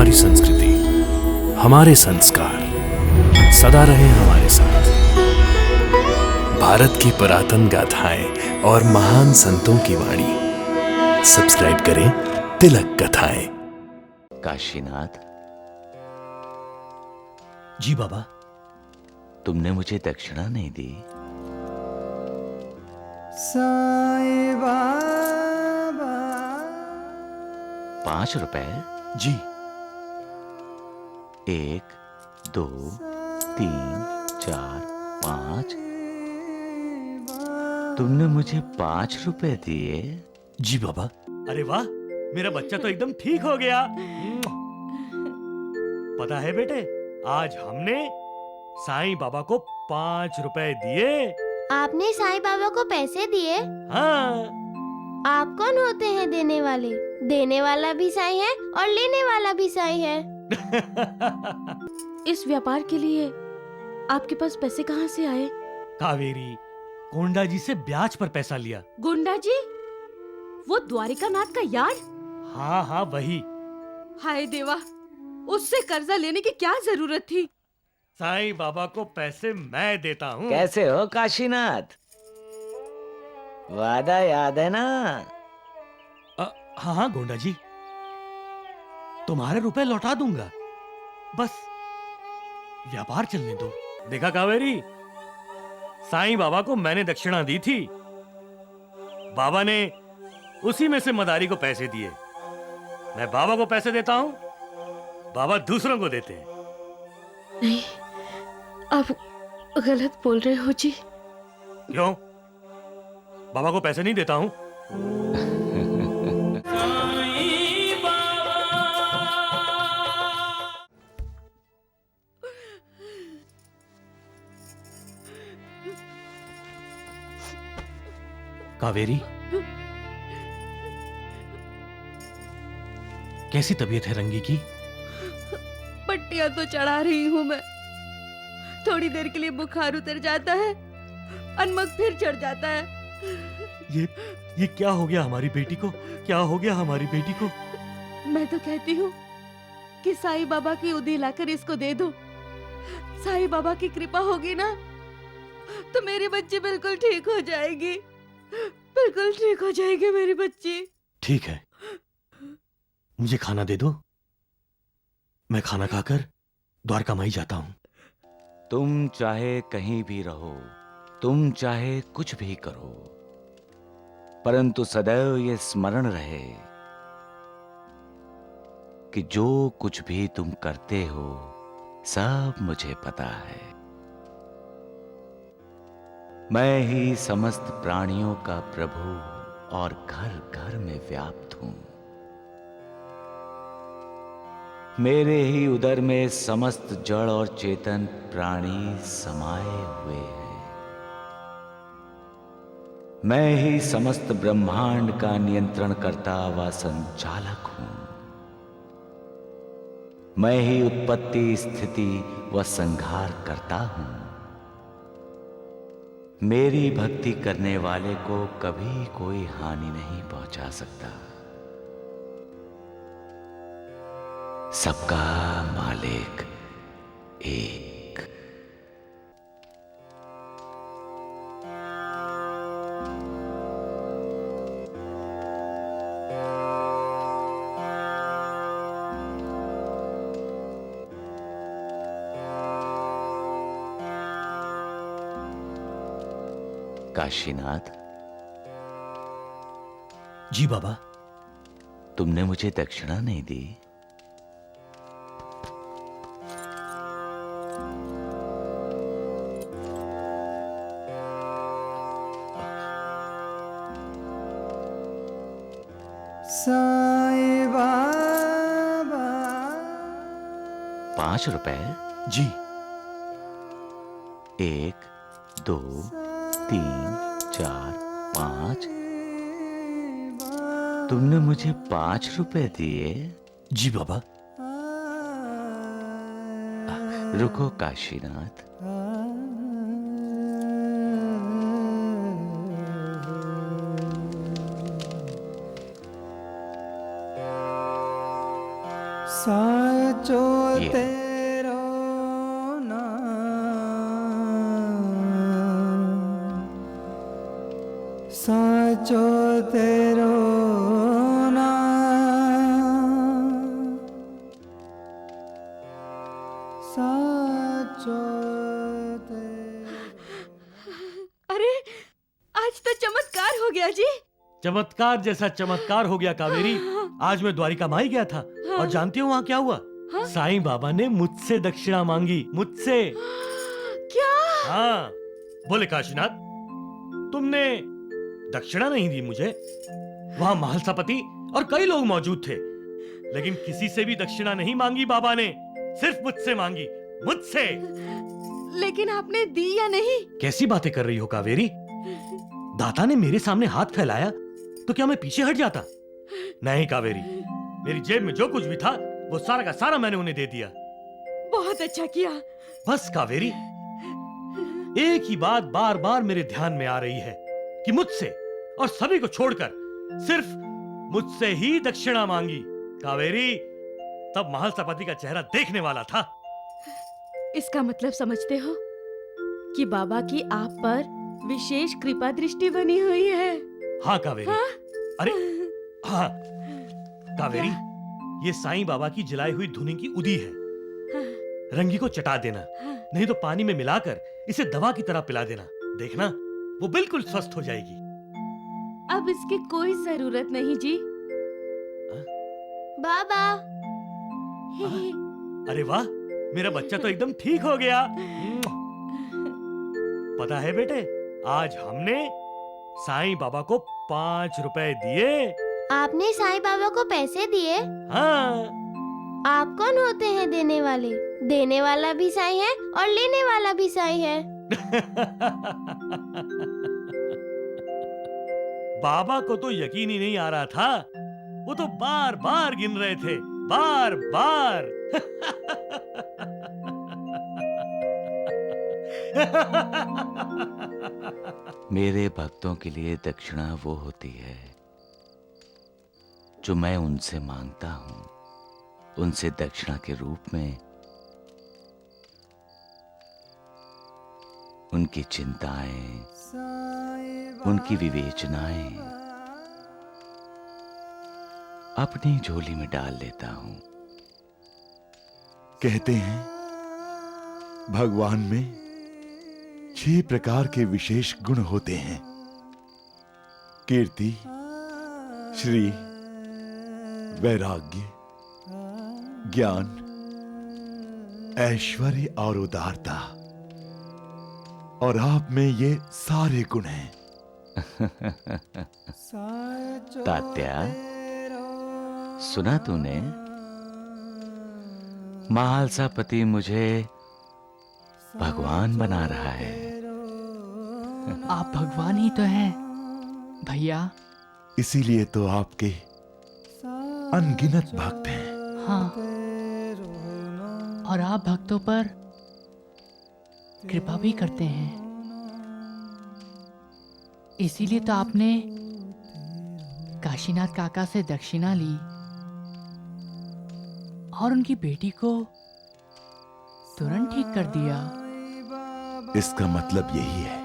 हमारी संस्कृति, हमारे संस्कार सदा रहे हमारे साथ। भारत की पुरातन गाथाएं और महान संतों की वाणी। सब्सक्राइब करें तिलक कथाएं। काशीनाथ, जी बाबा। तुमने मुझे दक्षिणा नहीं दी। साईं बाबा। 5 रुपए? जी। 1, 2, 3, 4, 5। तुमने मुझे 5 रुपए दिए? जी बाबा। अरे वाह, मेरा बच्चा तो एकदम ठीक हो गया। पता है बेटे, आज हमने साईं बाबा को 5 रुपए दिए। आपने साईं बाबा को पैसे दिए? हाँ। आप कौन होते हैं देने वाले? देने वाला भी साईं है और लेने वाला भी साईं है। इस व्यापार के लिए आपके पास पैसे कहाँ से आए? कावेरी, कोंडा जी से ब्याज पर पैसा लिया। गुंडा जी? वो द्वारिका नाथ का यार? हाँ हाँ वही। हाय देवा, उससे कर्जा लेने की क्या जरूरत थी? साईं बाबा को पैसे मैं देता हूँ। कैसे हो काशीनाथ? वादा याद है ना? हाँ हाँ गोंडा जी, तुम्हारे रुपए लौटा दूंगा, बस व्यापार चलने दो। देखा कावेरी, साईं बाबा को मैंने दक्षिणा दी थी, बाबा ने उसी में से मदारी को पैसे दिए। मैं बाबा को पैसे देता हूँ, बाबा दूसरों को देते हैं। नहीं, आप गलत बोल रहे हो जी। क्यों? बाबा को पैसे नहीं देता हूँ? कावेरी, कैसी तबीयत है रंगी की? पट्टियां तो चढ़ा रही हूँ मैं। थोड़ी देर के लिए बुखार उतर जाता है, अनमक फिर चढ़ जाता है। ये क्या हो गया हमारी बेटी को? क्या हो गया हमारी बेटी को? मैं तो कहती हूँ कि साईं बाबा की उदी लाकर इसको दे दो। साईं बाबा की कृपा होगी ना, तो मेरी बच्ची बिल्कुल ठीक हो जाएगी। बिल्कुल ठीक हो जाएगी मेरी बच्ची। ठीक है, मुझे खाना दे दो, मैं खाना खाकर द्वारका माई जाता हूँ। तुम चाहे कहीं भी रहो, तुम चाहे कुछ भी करो, परंतु सदैव ये स्मरण रहे कि जो कुछ भी तुम करते हो सब मुझे पता है। मैं ही समस्त प्राणियों का प्रभु और घर घर में व्याप्त हूं। मेरे ही उदर में समस्त जड़ और चेतन प्राणी समाये हुए हैं। मैं ही समस्त ब्रह्मांड का नियंत्रण करता व संचालक हूं। मैं ही उत्पत्ति, स्थिति व संहार करता हूं। मेरी भक्ति करने वाले को कभी कोई हानि नहीं पहुंचा सकता। सबका मालिक एक। काशीनाथ, जी बाबा। तुमने मुझे दक्षिणा नहीं दी। साईं बाबा। 5 रुपए? जी। 1, 2, 3, 4, 5। तुमने मुझे 5 रुपए दिए? जी बाबा। रुको काशीनाथ, साचो ये। तेरो नाम, साचो तेरो नाम, साचो अरे आज तो चमत्कार हो गया जी। चमत्कार जैसा चमत्कार हो गया कावेरी। आज मैं द्वारिका माई गया था और जानती हूँ वहाँ क्या हुआ? साईं बाबा ने मुझसे दक्षिणा मांगी, मुझसे। क्या? हाँ, बोले काशीनाथ तुमने दक्षिणा नहीं दी मुझे। वहाँ महलसापति और कई लोग मौजूद थे, लेकिन किसी से भी दक्षिणा नहीं मांगी बाबा ने, सिर्फ मुझसे मांगी, मुझसे। लेकिन आपने दी या नहीं? कैसी बातें कर रही हो कावेरी? दाता ने मेरे सामने हाथ फैलाया तो क्या मैं पीछे हट जाता? नहीं कावेरी, मेरी जेब में जो कुछ भी था वो सारा का सारा मैंने उन्हें दे दिया। बहुत अच्छा किया। बस कावेरी, एक ही बात बार बार मेरे ध्यान में आ रही है कि मुझसे और सभी को छोड़कर सिर्फ मुझसे ही दक्षिणा मांगी। कावेरी, तब महलसापति का चेहरा देखने वाला था। इसका मतलब समझते हो कि बाबा की आप पर विशेष कृपा दृष्टि बनी हुई है। हाँ कावेरी। हाँ? अरे हाँ कावेरी, ये साईं बाबा की जलाई हुई धुनी की उदी है। रंगी को चटा देना, नहीं तो पानी में मिलाकर इसे दवा की तरह पिला देना। देखना वो बिल्कुल स्वस्थ हो जाएगी। अब इसकी कोई जरूरत नहीं जी। बाबा अरे वाह, मेरा बच्चा तो एकदम ठीक हो गया। पता है बेटे, आज हमने साईं बाबा को 5 रुपए दिए। आपने साईं बाबा को पैसे दिए? हाँ। आप कौन होते हैं देने वाले? देने वाला भी साईं है और लेने वाला भी साईं है। बाबा को तो यकीन ही नहीं आ रहा था, वो तो बार बार गिन रहे थे, बार बार। मेरे भक्तों के लिए दक्षिणा वो होती है जो मैं उनसे मांगता हूं। उनसे दक्षिणा के रूप में उनकी चिंताएं, उनकी विवेचनाएं अपनी झोली में डाल लेता हूं। कहते हैं भगवान में 6 प्रकार के विशेष गुण होते हैं: कीर्ति, श्री, वैराग्य, ज्ञान, ऐश्वर्य और उदारता। और आप में ये सारे गुण हैं। तात्या, सुना तूने? महलसापति मुझे भगवान बना रहा है। आप भगवान ही तो हैं भैया। इसीलिए तो आपके अनगिनत भक्त हैं। हाँ, और आप भक्तों पर कृपा भी करते हैं। इसीलिए तो आपने काशीनाथ काका से दक्षिणा ली और उनकी बेटी को तुरंत ठीक कर दिया। इसका मतलब यही है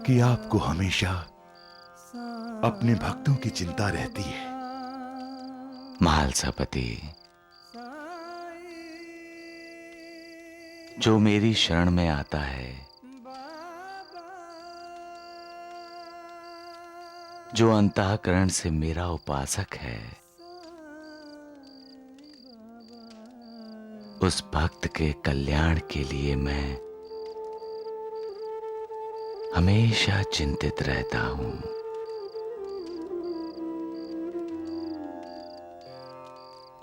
कि आपको हमेशा अपने भक्तों की चिंता रहती है। महलसापति, जो मेरी शरण में आता है, जो अंतःकरण से मेरा उपासक है, उस भक्त के कल्याण के लिए मैं हमेशा चिंतित रहता हूं।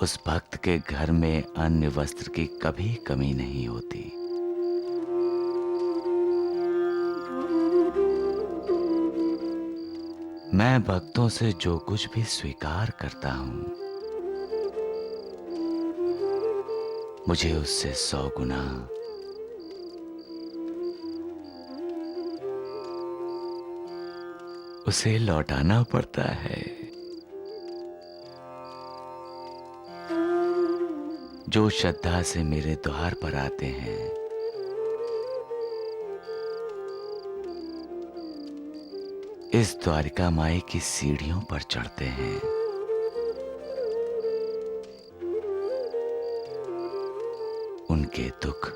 उस भक्त के घर में अन्न वस्त्र की कभी कमी नहीं होती। मैं भक्तों से जो कुछ भी स्वीकार करता हूं, मुझे उससे 100 गुना उसे लौटाना पड़ता है। जो श्रद्धा से मेरे द्वार पर आते हैं, इस द्वारिका माई की सीढ़ियों पर चढ़ते हैं। उनके दुख,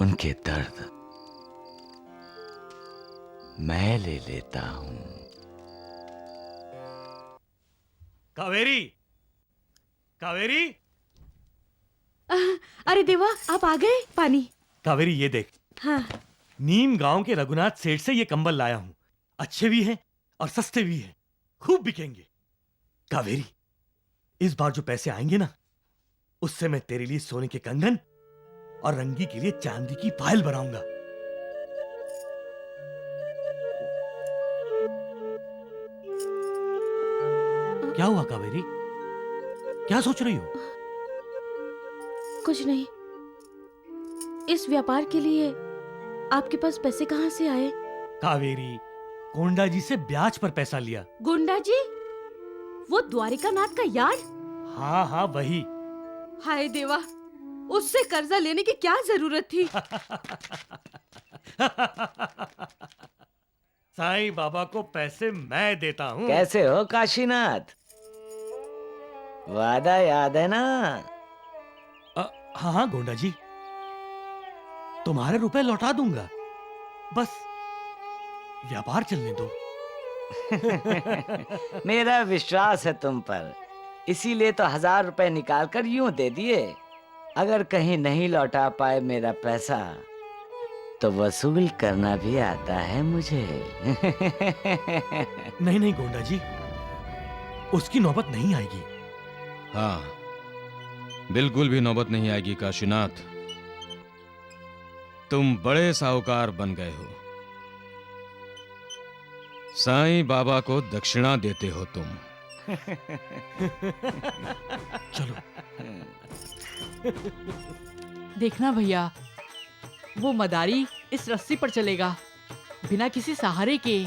उनके दर्द मैं ले लेता हूं। कावेरी, कावेरी, अरे देवा, आप आ गए। पानी। कावेरी ये देख, हाँ। नीम गांव के रघुनाथ सेठ से ये कंबल लाया हूं। अच्छे भी हैं और सस्ते भी हैं, खूब बिकेंगे। कावेरी, इस बार जो पैसे आएंगे ना, उससे मैं तेरे लिए सोने के कंगन और रंगी के लिए चांदी की पायल बनाऊंगा। क्या हुआ कावेरी, क्या सोच रही हो? कुछ नहीं। इस व्यापार के लिए आपके पास पैसे कहाँ से आए? कावेरी, कोंडा जी से ब्याज पर पैसा लिया। गुंडा जी? वो द्वारिका नाथ का यार? हाँ हाँ वही। हाय देवा, उससे कर्जा लेने की क्या जरूरत थी? साईं बाबा को पैसे मैं देता हूँ। कैसे हो काशीनाथ? वादा याद है ना? हाँ हाँ गोंडा जी, तुम्हारे रुपए लौटा दूंगा, बस व्यापार चलने दो। मेरा विश्वास है तुम पर, इसीलिए तो 1000 रुपए निकाल कर यूं दे दिए। अगर कहीं नहीं लौटा पाए मेरा पैसा, तो वसूल करना भी आता है मुझे। नहीं नहीं गोंडा जी, उसकी नौबत नहीं आएगी। हाँ, बिल्कुल भी नौबत नहीं आएगी काशीनाथ। तुम बड़े साहूकार बन गए हो। साईं बाबा को दक्षिणा देते हो तुम। चलो। देखना भैया, वो मदारी इस रस्सी पर चलेगा, बिना किसी सहारे के।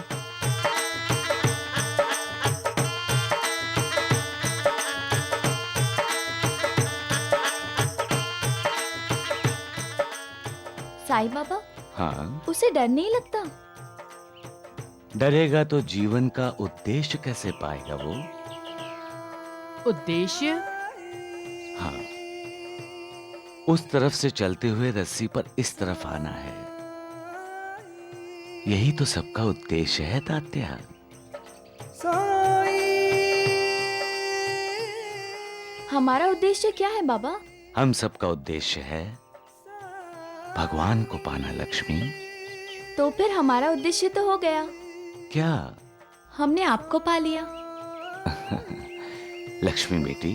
साईं बाबा, हाँ, उसे डर नहीं लगता? डरेगा तो जीवन का उद्देश्य कैसे पाएगा वो? उद्देश्य? हाँ, उस तरफ से चलते हुए रस्सी पर इस तरफ आना है, यही तो सबका उद्देश्य है तात्या। हमारा उद्देश्य क्या है बाबा? हम सबका उद्देश्य है भगवान को पाना लक्ष्मी। तो फिर हमारा उद्देश्य तो हो गया। क्या? हमने आपको पा लिया। लक्ष्मी बेटी,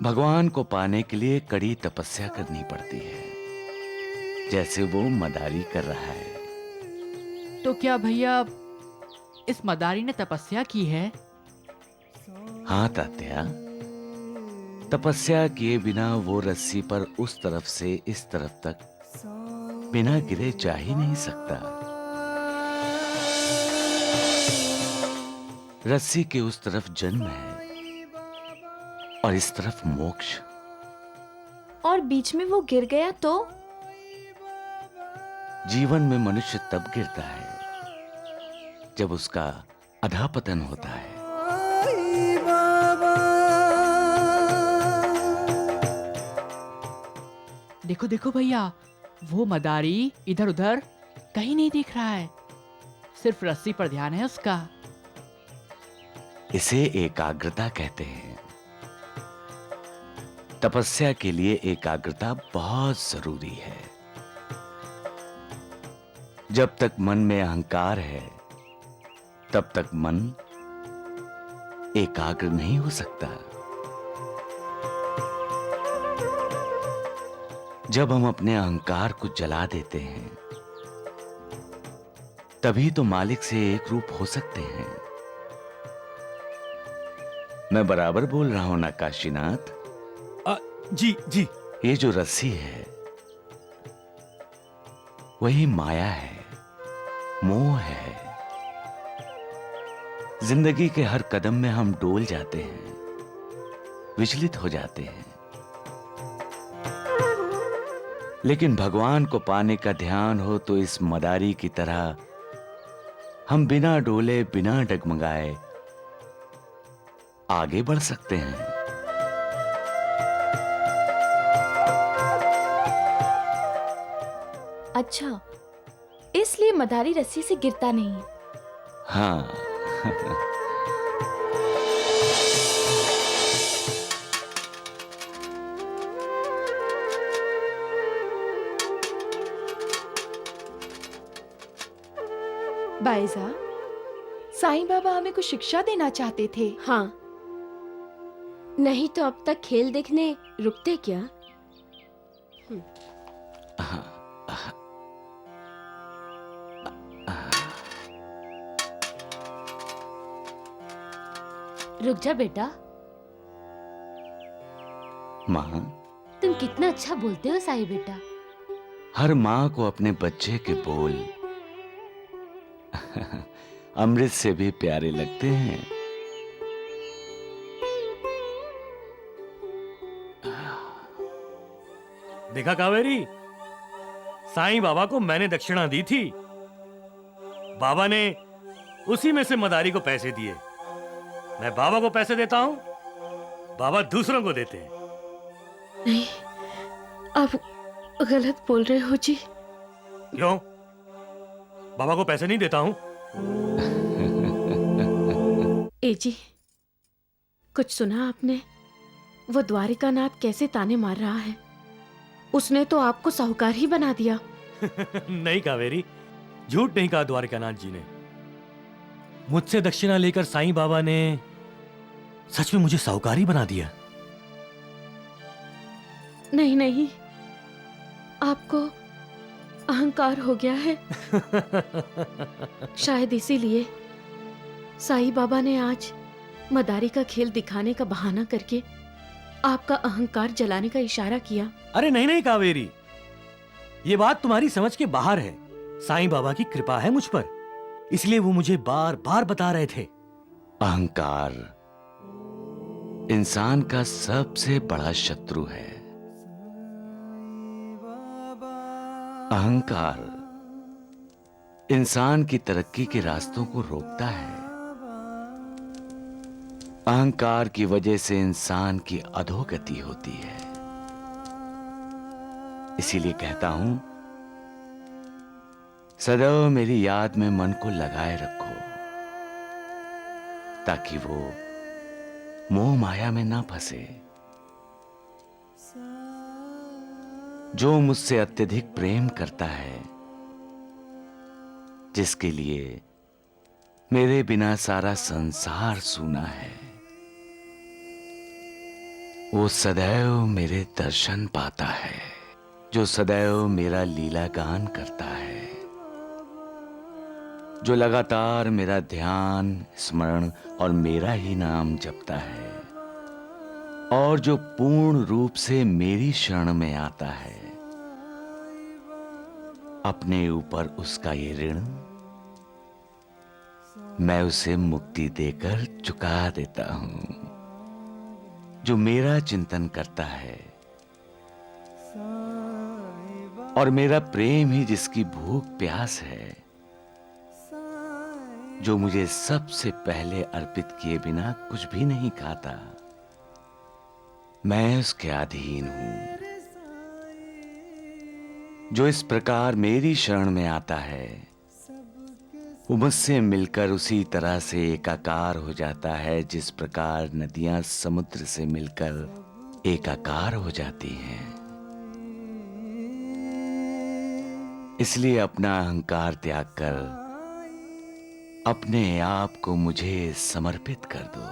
भगवान को पाने के लिए कड़ी तपस्या करनी पड़ती है, जैसे वो मदारी कर रहा है। तो क्या भैया इस मदारी ने तपस्या की है? हाँ तात्या, तपस्या किए बिना वो रस्सी पर उस तरफ से इस तरफ तक बिना गिरे जा ही नहीं सकता। रस्सी के उस तरफ जन्म है और इस तरफ मोक्ष। और बीच में वो गिर गया तो? जीवन में मनुष्य तब गिरता है जब उसका अधःपतन होता है। देखो देखो भैया, वो मदारी इधर उधर कहीं नहीं दिख रहा है, सिर्फ रस्सी पर ध्यान है उसका। इसे एकाग्रता कहते हैं। तपस्या के लिए एकाग्रता बहुत जरूरी है। जब तक मन में अहंकार है, तब तक मन एकाग्र नहीं हो सकता। जब हम अपने अहंकार को जला देते हैं, तभी तो मालिक से एक रूप हो सकते हैं। मैं बराबर बोल रहा हूं ना काशीनाथ? जी जी। ये जो रस्सी है वही माया है, मोह है। जिंदगी के हर कदम में हम डोल जाते हैं, विचलित हो जाते हैं। लेकिन भगवान को पाने का ध्यान हो तो इस मदारी की तरह हम बिना डोले, बिना डगमगाए आगे बढ़ सकते हैं। अच्छा, इसलिए मदारी रस्सी से गिरता नहीं। हाँ। बाइजा, साईं बाबा हमें कुछ शिक्षा देना चाहते थे। हाँ, नहीं तो अब तक खेल देखने रुकते क्या? रुक जा बेटा। माँ, तुम कितना अच्छा बोलते हो साईं बेटा। हर माँ को अपने बच्चे के बोल अमृत से भी प्यारे लगते हैं। देखा कावेरी, साईं बाबा को मैंने दक्षिणा दी थी। बाबा ने उसी में से मदारी को पैसे दिए। मैं बाबा को पैसे देता हूं, बाबा दूसरों को देते हैं। नहीं, आप गलत बोल रहे हो जी। क्यों? बाबा को पैसे नहीं देता हूं? ए जी, कुछ सुना आपने? वो द्वारिकानाथ कैसे ताने मार रहा है। उसने तो आपको साहूकार ही बना दिया। नहीं कावेरी, झूठ नहीं कहा द्वारिकानाथ जी ने। मुझसे दक्षिणा लेकर साईं बाबा ने सच में मुझे साहूकार ही बना दिया। नहीं नहीं, आपको अहंकार हो गया है। शायद इसीलिए साईं बाबा ने आज मदारी का खेल दिखाने का बहाना करके आपका अहंकार जलाने का इशारा किया। अरे नहीं नहीं कावेरी, ये बात तुम्हारी समझ के बाहर है। साईं बाबा की कृपा है मुझ पर, इसलिए वो मुझे बार बार बता रहे थे। अहंकार इंसान का सबसे बड़ा शत्रु है। अहंकार इंसान की तरक्की के रास्तों को रोकता है। अहंकार की वजह से इंसान की अधोगति होती है। इसीलिए कहता हूं, सदैव मेरी याद में मन को लगाए रखो, ताकि वो मोह माया में ना फंसे। जो मुझसे अत्यधिक प्रेम करता है, जिसके लिए मेरे बिना सारा संसार सूना है, वो सदैव मेरे दर्शन पाता है। जो सदैव मेरा लीला गान करता है, जो लगातार मेरा ध्यान, स्मरण और मेरा ही नाम जपता है, और जो पूर्ण रूप से मेरी शरण में आता है, अपने ऊपर उसका ये ऋण मैं उसे मुक्ति देकर चुका देता हूं। जो मेरा चिंतन करता है और मेरा प्रेम ही जिसकी भूख प्यास है, जो मुझे सबसे पहले अर्पित किए बिना कुछ भी नहीं खाता, मैं उसके अधीन हूं। जो इस प्रकार मेरी शरण में आता है, वो मुझसे मिलकर उसी तरह से एकाकार हो जाता है जिस प्रकार नदियां समुद्र से मिलकर एकाकार हो जाती हैं। इसलिए अपना अहंकार त्याग कर अपने आप को मुझे समर्पित कर दो।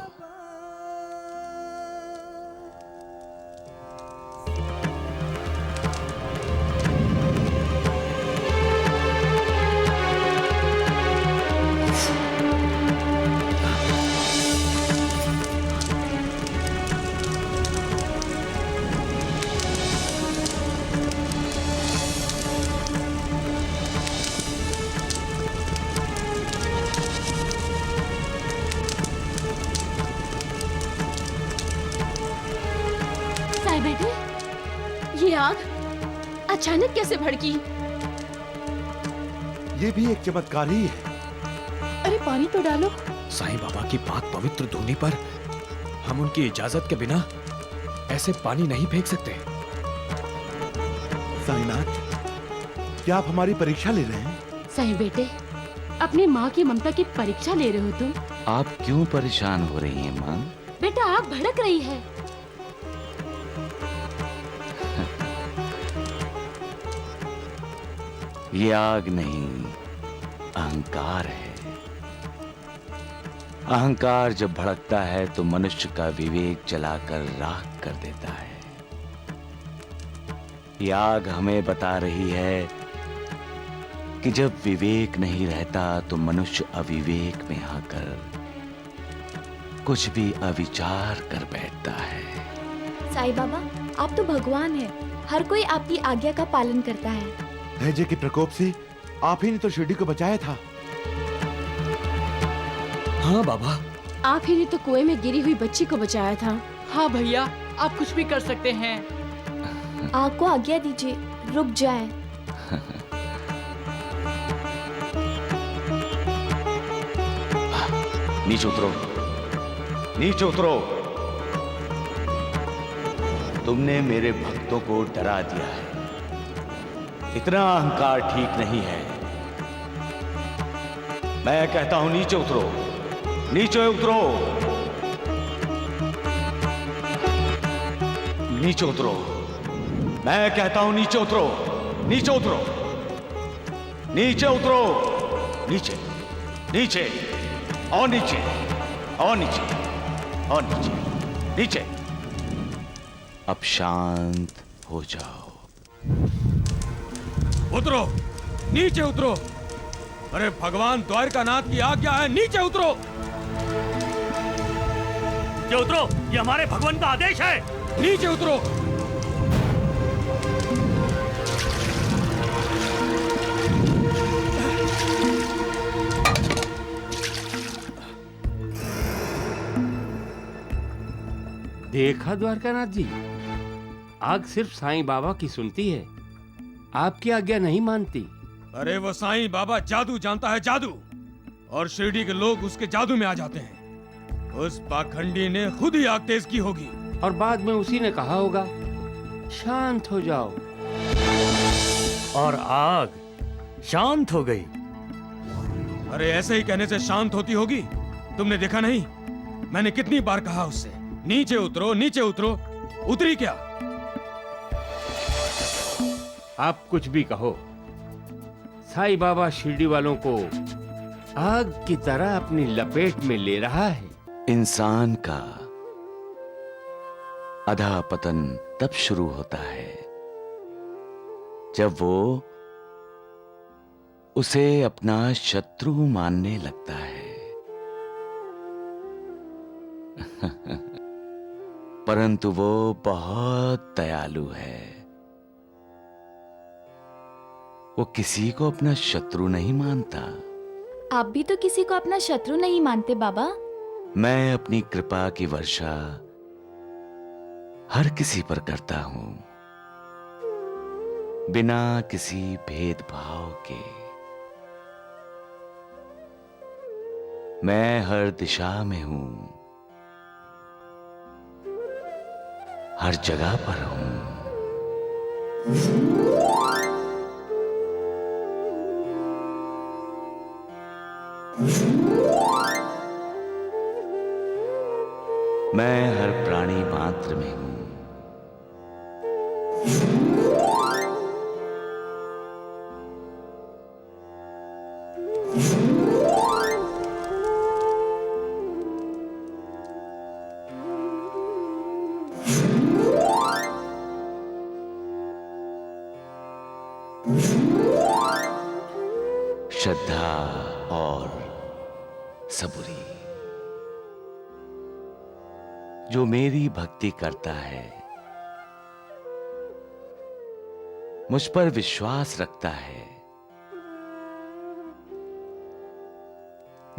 साईं बेटे, ये आग अचानक कैसे भड़की? ये भी एक चमत्कार ही है। अरे पानी तो डालो। साईं बाबा की पाक पवित्र धुनी पर हम उनकी इजाजत के बिना ऐसे पानी नहीं फेंक सकते। साईनाथ, क्या आप हमारी परीक्षा ले रहे हैं? साईं बेटे, अपनी माँ की ममता की परीक्षा ले रहे हो तुम? आप क्यों परेशान हो रही हैं माँ? बेटा आग भड़क रही है। ये आग नहीं, अहंकार है। अहंकार जब भड़कता है तो मनुष्य का विवेक जलाकर राख कर देता है। ये आग हमें बता रही है कि जब विवेक नहीं रहता तो मनुष्य अविवेक में आकर कुछ भी अविचार कर बैठता है। साईं बाबा, आप तो भगवान हैं। हर कोई आपकी आज्ञा का पालन करता है। धैर्य के प्रकोप से आप ही ने तो शिरडी को बचाया था। हाँ बाबा, आप ही ने तो कुएं में गिरी हुई बच्ची को बचाया था। हाँ भैया, आप कुछ भी कर सकते हैं। आग को आज्ञा दीजिए, रुक जाए। नीचे उतरो, नीचे उतरो। तुमने मेरे भक्तों को डरा दिया है। इतना अहंकार ठीक नहीं है। मैं कहता हूं नीचे उतरो, नीचे उतरो, नीचे उतरो। मैं कहता हूं नीचे उतरो, नीचे उतरो, नीचे उतरो, नीचे, नीचे और नीचे और नीचे और नीचे, नीचे। अब शांत हो जाओ। उतरो, नीचे उतरो। अरे भगवान द्वारकानाथ की आज्ञा है, नीचे उतरो। नीचे उतरो, ये हमारे भगवान का आदेश है। नीचे उतरो। देखा द्वारकानाथ जी, आग सिर्फ साईं बाबा की सुनती है, आपकी आज्ञा नहीं मानती। अरे वो साईं बाबा जादू जानता है, जादू, और शिरडी के लोग उसके जादू में आ जाते हैं। उस पाखंडी ने खुद ही आग तेज की होगी और बाद में उसी ने कहा होगा शांत हो जाओ, और आग शांत हो गई। अरे ऐसे ही कहने से शांत होती होगी? तुमने देखा नहीं? मैंने कितनी बार कहा उससे नीचे उतरो, नीचे उतरो। उतरी क्या? आप कुछ भी कहो, साईं बाबा शिरडी वालों को आग की तरह अपनी लपेट में ले रहा है। इंसान का अधा पतन तब शुरू होता है जब वो उसे अपना शत्रु मानने लगता है। परंतु वो बहुत दयालु है। वो किसी को अपना शत्रु नहीं मानता। आप भी तो किसी को अपना शत्रु नहीं मानते बाबा। मैं अपनी कृपा की वर्षा हर किसी पर करता हूं, बिना किसी भेदभाव के। मैं हर दिशा में हूं, हर जगह पर हूं। मैं हर प्राणी मात्र में हूं। श्रद्धा और सबूरी, जो मेरी भक्ति करता है, मुझ पर विश्वास रखता है,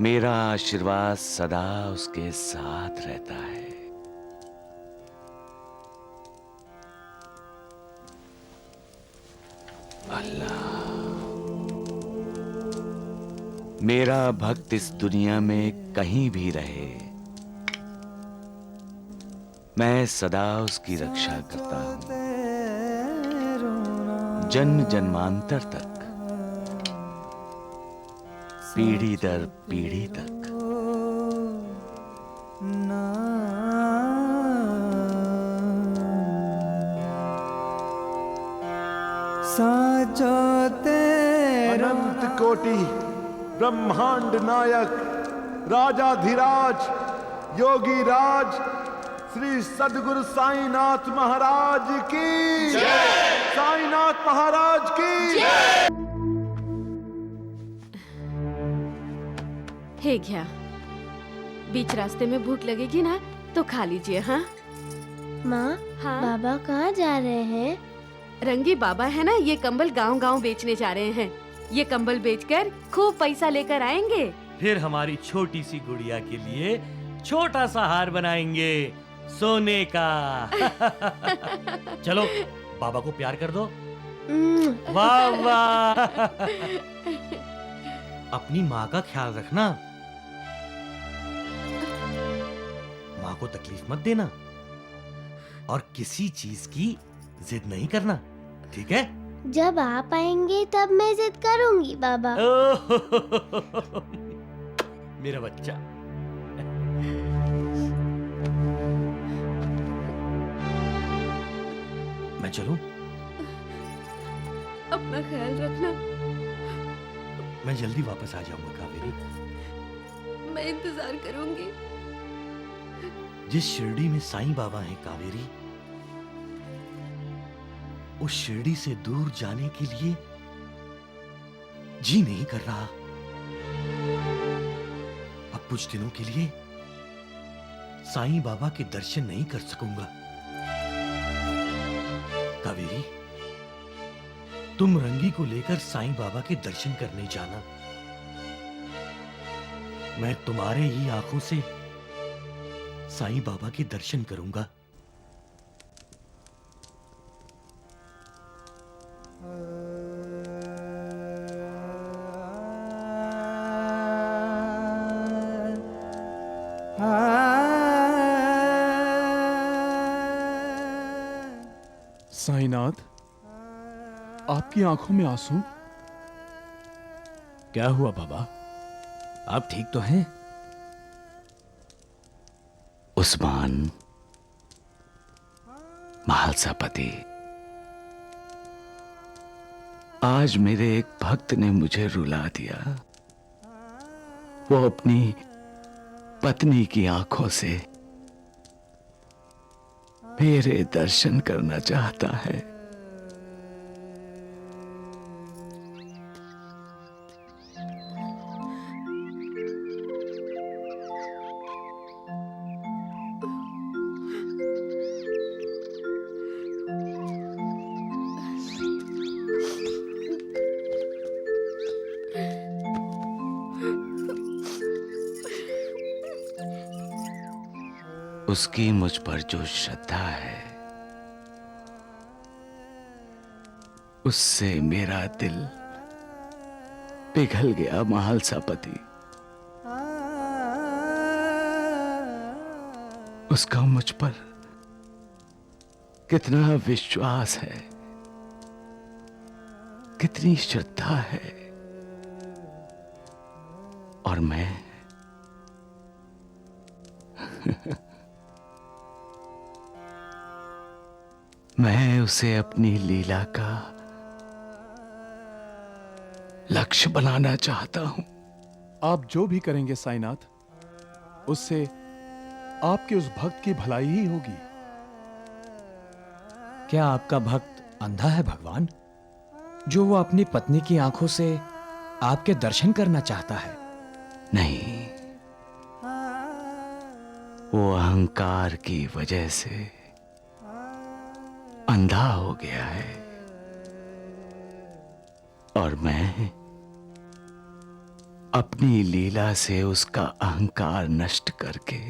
मेरा आशीर्वाद सदा उसके साथ रहता है। मेरा भक्त इस दुनिया में कहीं भी रहे, मैं सदा उसकी रक्षा करता हूं, जन्म जन्मांतर तक, पीढ़ी दर पीढ़ी तक। साचो तेरो अनंत कोटि ब्रह्मांड नायक राजाधिराज योगी राज श्री सद्गुरु साईनाथ महाराज की जय। साईनाथ महाराज की जय। हे घ्या, बीच रास्ते में भूख लगेगी ना तो खा लीजिए। हाँ माँ, हाँ बाबा कहाँ जा रहे हैं? रंगी बाबा है ना, ये कंबल गांव-गांव बेचने जा रहे हैं। ये कंबल बेचकर खूब पैसा लेकर आएंगे। फिर हमारी छोटी सी गुड़िया के लिए छोटा सा हार बनाएंगे सोने का। चलो बाबा को प्यार कर दो। वाह वाह। अपनी माँ का ख्याल रखना, माँ को तकलीफ मत देना और किसी चीज की जिद नहीं करना, ठीक है? जब आप आएंगे तब मैं जिद करूंगी बाबा। मेरा बच्चा। मैं चलूं? अपना ख्याल रखना। मैं जल्दी वापस आ जाऊंगा कावेरी। मैं इंतजार करूंगी। जिस शिरडी में साईं बाबा हैं कावेरी, उस शिरडी से दूर जाने के लिए जी नहीं कर रहा। अब कुछ दिनों के लिए साईं बाबा के दर्शन नहीं कर सकूंगा। कावेरी, तुम रंगी को लेकर साईं बाबा के दर्शन करने जाना। मैं तुम्हारे ही आंखों से साईं बाबा के दर्शन करूंगा। साईनाथ, आपकी आंखों में आंसू? क्या हुआ बाबा, आप ठीक तो हैं? उस्मान, महालसापति, आज मेरे एक भक्त ने मुझे रुला दिया। वो अपनी पत्नी की आंखों से मेरे दर्शन करना चाहता है। उसकी मुझ पर जो श्रद्धा है, उससे मेरा दिल पिघल गया महालसापति। उसका मुझ पर कितना विश्वास है, कितनी श्रद्धा है, और मैं मैं उसे अपनी लीला का लक्ष्य बनाना चाहता हूं। आप जो भी करेंगे साईनाथ, उससे आपके उस भक्त की भलाई ही होगी। क्या आपका भक्त अंधा है भगवान, जो वो अपनी पत्नी की आंखों से आपके दर्शन करना चाहता है? नहीं, वो अहंकार की वजह से अंधा हो गया है, और मैं अपनी लीला से उसका अहंकार नष्ट करके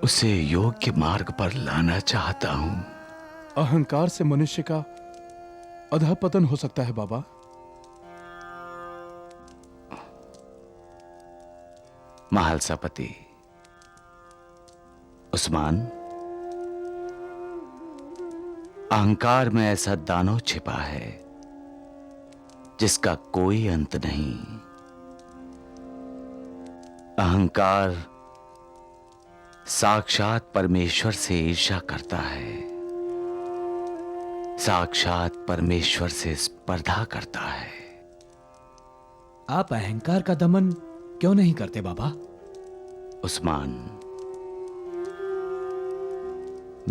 उसे योग्य मार्ग पर लाना चाहता हूं। अहंकार से मनुष्य का अधःपतन हो सकता है बाबा। महालसापति उस्मान, अहंकार में ऐसा दानव छिपा है जिसका कोई अंत नहीं। अहंकार साक्षात परमेश्वर से ईर्ष्या करता है, साक्षात परमेश्वर से स्पर्धा करता है। आप अहंकार का दमन क्यों नहीं करते बाबा? उस्मान,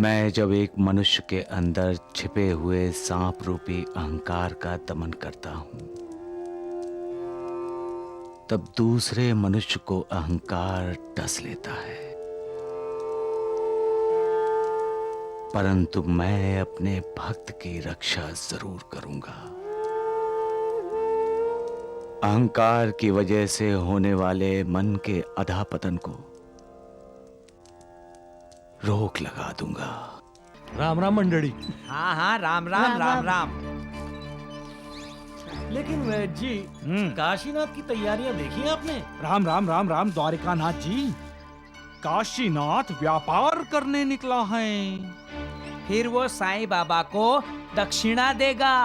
मैं जब एक मनुष्य के अंदर छिपे हुए सांप रूपी अहंकार का दमन करता हूं, तब दूसरे मनुष्य को अहंकार डस लेता है। परंतु मैं अपने भक्त की रक्षा जरूर करूंगा। अहंकार की वजह से होने वाले मन के अधःपतन को रोक लगा दूंगा। राम राम मंडली। हाँ हाँ, राम राम राम राम। लेकिन वैद्य जी, काशीनाथ की तैयारियां देखी आपने? राम राम राम राम द्वारिकानाथ जी, काशीनाथ व्यापार करने निकला है। फिर वो साईं बाबा को दक्षिणा देगा।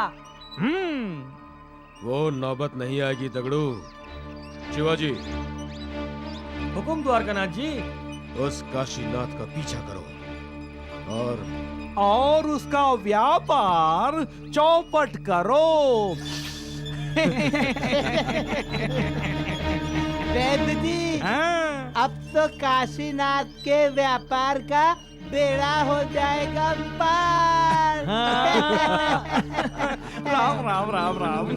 वो नौबत नहीं आएगी तगड़ू। शिवाजी, हुकुम द्वारकानाथ जी। उस काशीनाथ का पीछा करो और उसका व्यापार चौपट करो। वैद्य जी, अब तो काशीनाथ के व्यापार का बेड़ा हो जाएगा पार। राम राम राम राम।